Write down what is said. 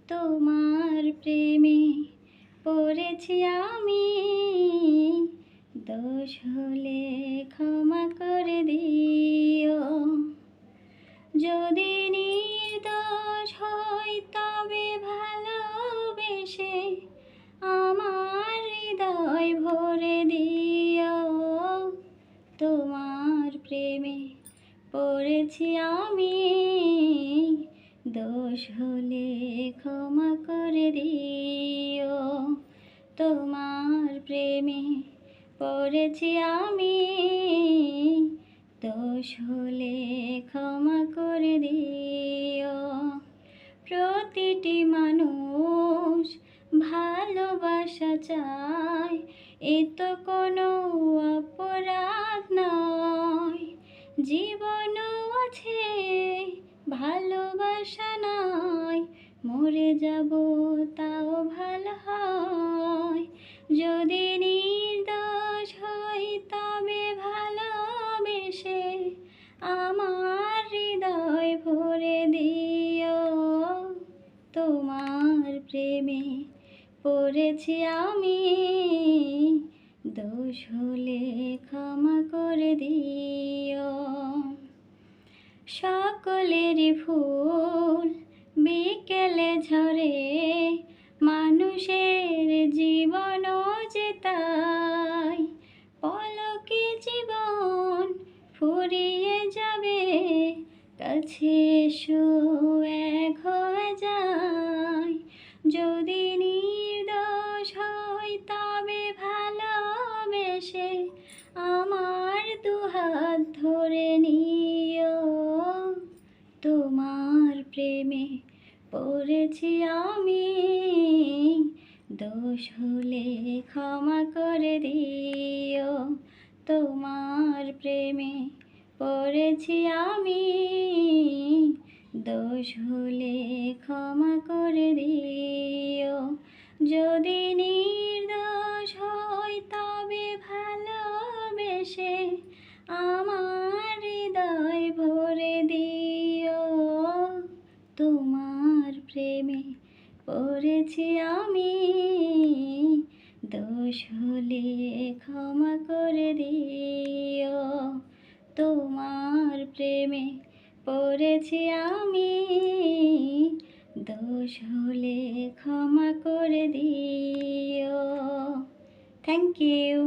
তোমার প্রেমে পড়েছি আমি, দোষ হলে ক্ষমা করে দিও। যদি নির্দোষ হই তবে ভালোবেসে আমার হৃদয় ভরে দিও। তোমার প্রেমে পড়েছি আমি, দোষ হলে ক্ষমা করে দিও। তোমার প্রেমে পড়েছি আমি, দোষ হলে ক্ষমা করে দিও। প্রতিটি মানুষ ভালোবাসা চায়, এ তো কোনো অপরাধ নয়। জীবনও আছে, ভালোবাসা নাই, মরে যাব তাও ভালো হয়। যদি নির্দোষ হই তবে ভালোবেসে আমার হৃদয় ভরে দিও। তোমার প্রেমে পড়েছি আমি, দোষ হলে ক্ষমা করে দিও। সকলেরই ফুল বিকেলে ঝরে, মানুষের জীবনও যে তাই। পলকে জীবন ফুরিয়ে যাবে, কাছে এসো এক হয়ে যায়। যদি নির্দোষ হই তবে ভালোবেসে আমার দুহাত ধরে নিও। তোমার প্রেমে পড়েছি আমি, দোষ হলে ক্ষমা করে দিও। তোমার প্রেমে পড়েছি আমি, দোষ হলে ক্ষমা করে দিও। যদি নির্দোষ হই তবে ভালোবেসে আমার হৃদয় ভরে দিও। তোমার প্রেমে পড়েছি আমি, দোষ হলে ক্ষমা করে দিও। তোমার প্রেমে পড়েছি আমি, দোষ হলে ক্ষমা করে দিও। Thank you.